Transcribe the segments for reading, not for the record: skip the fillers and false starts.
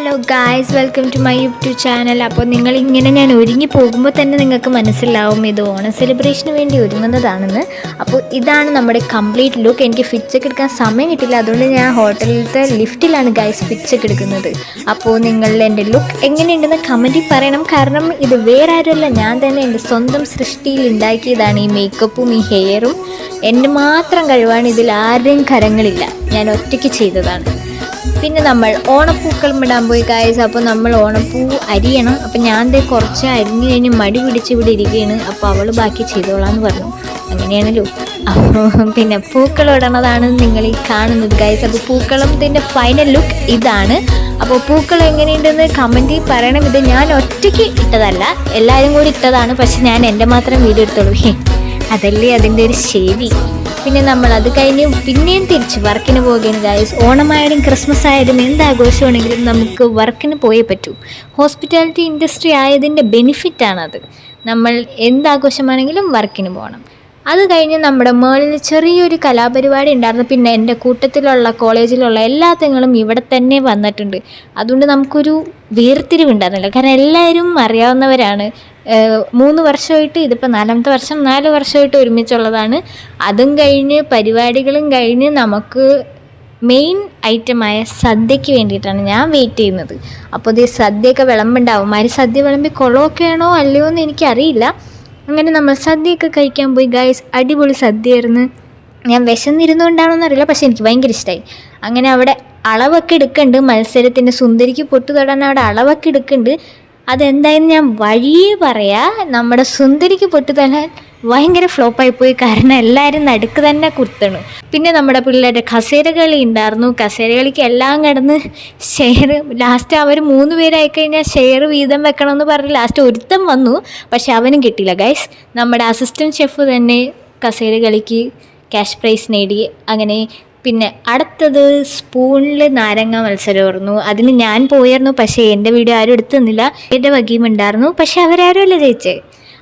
Hello guys, welcome to my YouTube channel. അപ്പോൾ നിങ്ങളിങ്ങനെ ഞാൻ ഒരുങ്ങി പോകുമ്പോൾ തന്നെ നിങ്ങൾക്ക് മനസ്സിലാവും ഇത് ഓണം സെലിബ്രേഷന് വേണ്ടി ഒരുങ്ങുന്നതാണെന്ന്. അപ്പോൾ ഇതാണ് നമ്മുടെ കംപ്ലീറ്റ് ലുക്ക്. എനിക്ക് ഫിറ്റൊക്കെ എടുക്കാൻ സമയം കിട്ടില്ല, അതുകൊണ്ട് ഞാൻ ഹോട്ടലിലത്തെ ലിഫ്റ്റിലാണ് ഗായ്സ് ഫിറ്റൊക്കെ എടുക്കുന്നത്. അപ്പോൾ നിങ്ങൾ എൻ്റെ ലുക്ക് എങ്ങനെയുണ്ടെന്ന് കമൻറ്റിൽ പറയണം. കാരണം ഇത് വേറെ ആരുമല്ല, ഞാൻ തന്നെ എൻ്റെ സ്വന്തം സൃഷ്ടിയിൽ ഉണ്ടാക്കിയതാണ്. ഈ മേക്കപ്പും ഈ ഹെയറും എൻ്റെ മാത്രം കഴിവാണ്, ഇതിൽ ആരുടെയും കരങ്ങളില്ല, ഞാൻ ഒറ്റയ്ക്ക് ചെയ്തതാണ്. പിന്നെ നമ്മൾ ഓണപ്പൂക്കളം ഇടാൻ പോയി ഗായ്സ്. അപ്പോൾ നമ്മൾ ഓണപ്പൂ അരിയണം. അപ്പോൾ ഞാൻ കുറച്ച് അരിഞ്ഞ് കഴിഞ്ഞ് മടി പിടിച്ച് ഇവിടെ ഇരിക്കുകയാണ്. അപ്പോൾ അവൾ ബാക്കി ചെയ്തോളാന്ന് പറഞ്ഞു. അങ്ങനെയാണല്ലോ. അപ്പോൾ പിന്നെ പൂക്കളം ഇടണതാണ് നിങ്ങൾ ഈ കാണുന്നത് ഗായ്സ്. അപ്പോൾ പൂക്കളത്തിൻ്റെ ഫൈനൽ ലുക്ക് ഇതാണ്. അപ്പോൾ പൂക്കളം എങ്ങനെയുണ്ടെന്ന് കമൻറ്റിൽ പറയണം. ഇത് ഞാൻ ഒറ്റയ്ക്ക് ഇട്ടതല്ല, എല്ലാവരും കൂടി ഇട്ടതാണ്. പക്ഷെ ഞാൻ എൻ്റെ മാത്രം വീഡിയോ എടുത്തോളൂ, അതല്ലേ അതിൻ്റെ ഒരു ശരി. പിന്നെ നമ്മൾ അത് കഴിഞ്ഞ് പിന്നെയും തിരിച്ച് വർക്കിന് പോവുകയാണ് ഗായ്സ്. ഓണമായാലും ക്രിസ്മസ് ആയാലും എന്താഘോഷമാണെങ്കിലും നമുക്ക് വർക്കിന് പോയേ പറ്റൂ. ഹോസ്പിറ്റാലിറ്റി ഇൻഡസ്ട്രി ആയതിൻ്റെ ബെനിഫിറ്റാണത്. നമ്മൾ എന്താഘോഷമാണെങ്കിലും വർക്കിന് പോകണം. അത് കഴിഞ്ഞ് നമ്മുടെ മേളിൽ ചെറിയൊരു കലാപരിപാടി ഉണ്ടായിരുന്നു. പിന്നെ എൻ്റെ കൂട്ടത്തിലുള്ള കോളേജിലുള്ള എല്ലാ തെങ്ങളും ഇവിടെ തന്നെ വന്നിട്ടുണ്ട്. അതുകൊണ്ട് നമുക്കൊരു വേർതിരിവുണ്ടായിരുന്നില്ല, കാരണം എല്ലാവരും അറിയാവുന്നവരാണ്. 3 വർഷമായിട്ട്, ഇതിപ്പോൾ 4ാമത്തെ വർഷം, 4 വർഷമായിട്ട് ഒരുമിച്ചുള്ളതാണ്. അതും കഴിഞ്ഞ് പരിപാടികളും കഴിഞ്ഞ് നമുക്ക് മെയിൻ ഐറ്റമായ സദ്യയ്ക്ക് വേണ്ടിയിട്ടാണ് ഞാൻ വെയിറ്റ് ചെയ്യുന്നത്. അപ്പോൾ ഇത് സദ്യയൊക്കെ വിളമ്പുണ്ടാവും. സദ്യ വിളമ്പി കൊളമൊക്കെയാണോ അല്ലയോ എന്ന് എനിക്കറിയില്ല. അങ്ങനെ നമ്മൾ സദ്യയൊക്കെ കഴിക്കാൻ പോയി ഗായ്സ്. അടിപൊളി സദ്യയായിരുന്നു. ഞാൻ വിശന്നിരുന്നുകൊണ്ടാണോന്നറിയില്ല, പക്ഷേ എനിക്ക് ഭയങ്കര ഇഷ്ടമായി. അങ്ങനെ അവിടെ അളവൊക്കെ എടുക്കുന്നുണ്ട്. മത്സരത്തിൻ്റെ സുന്ദരിക്ക് പൊട്ടു തൊടാൻ അവിടെ അളവൊക്കെ എടുക്കുന്നുണ്ട്. അതെന്തായാലും ഞാൻ വഴിയേ പറയാം. നമ്മുടെ സുന്ദരിക്ക് പൊട്ടു തൊടാൻ ഭയങ്കര ഫ്ലോപ്പായിപ്പോയി, കാരണം എല്ലാവരും നടുക്ക് തന്നെ കുത്തണം. പിന്നെ നമ്മുടെ പിള്ളേരുടെ കസേര കളി ഉണ്ടായിരുന്നു. കസേര കളിക്ക് എല്ലാം കിടന്ന് ഷെയർ, ലാസ്റ്റ് അവർ 3 പേരായി കഴിഞ്ഞാൽ ഷെയർ വീതം വെക്കണമെന്ന് പറഞ്ഞ് ലാസ്റ്റ് ഒരുത്തം വന്നു, പക്ഷെ അവനും കിട്ടിയില്ല ഗൈസ്. നമ്മുടെ അസിസ്റ്റൻറ്റ് ഷെഫ് തന്നെ കസേര കളിക്ക് ക്യാഷ് പ്രൈസ് നേടി. അങ്ങനെ പിന്നെ അടുത്തത് സ്പൂണിൽ നാരങ്ങ മത്സരമായിരുന്നു. അതിന് ഞാൻ പോയായിരുന്നു, പക്ഷേ എൻ്റെ വീഡിയോ ആരും എടുത്തു തന്നില്ല. എൻ്റെ വകയും ഉണ്ടായിരുന്നു, പക്ഷേ അവരാരുമല്ല ജയിച്ചേ,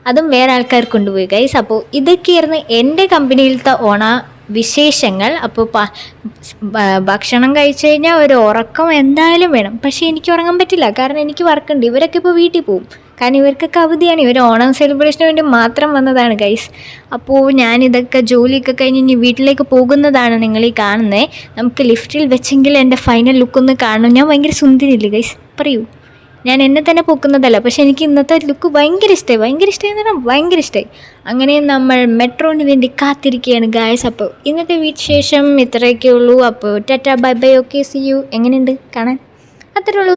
അതും വേറെ ആൾക്കാർ കൊണ്ടുപോയി ഗൈസ്. അപ്പോൾ ഇതൊക്കെയായിരുന്നു എൻ്റെ കമ്പനിയിലത്തെ ഓണ വിശേഷങ്ങൾ. അപ്പോൾ ഭക്ഷണം കഴിച്ചു കഴിഞ്ഞാൽ ഒരു ഉറക്കം എന്തായാലും വേണം, പക്ഷേ എനിക്ക് ഉറങ്ങാൻ പറ്റില്ല, കാരണം എനിക്ക് വർക്കുണ്ട്. ഇവരൊക്കെ ഇപ്പോൾ വീട്ടിൽ പോകും, കാരണം ഇവർക്കൊക്കെ അവധിയാണ്. ഇവർ ഓണം സെലിബ്രേഷന് വേണ്ടി മാത്രം വന്നതാണ് ഗൈസ്. അപ്പോൾ ഞാനിതൊക്കെ ജോലിയൊക്കെ കഴിഞ്ഞ് ഇനി വീട്ടിലേക്ക് പോകുന്നതാണ് നിങ്ങൾ ഈ കാണുന്നത്. നമുക്ക് ലിഫ്റ്റിൽ വെച്ചെങ്കിൽ എൻ്റെ ഫൈനൽ ലുക്കൊന്ന് കാണണം. ഞാൻ ഭയങ്കര സുന്ദരിയില്ലേ ഗൈസ്, പറയൂ. ഞാൻ എന്നെ തന്നെ പൊക്കുന്നതല്ല, പക്ഷെ എനിക്ക് ഇന്നത്തെ ലുക്ക് ഭയങ്കര ഇഷ്ടമായി. എന്ന് പറഞ്ഞാൽ ഭയങ്കര ഇഷ്ടമായി. അങ്ങനെ നമ്മൾ മെട്രോന് വേണ്ടി കാത്തിരിക്കുകയാണ് ഗായ്സ്. അപ്പോൾ ഇന്നത്തെ വിശേഷം ഇത്രയൊക്കെ ഉള്ളൂ. അപ്പോൾ tata bye bye, okay, see you. എങ്ങനെയുണ്ട് കാണാൻ? അത്രേ ഉള്ളൂ.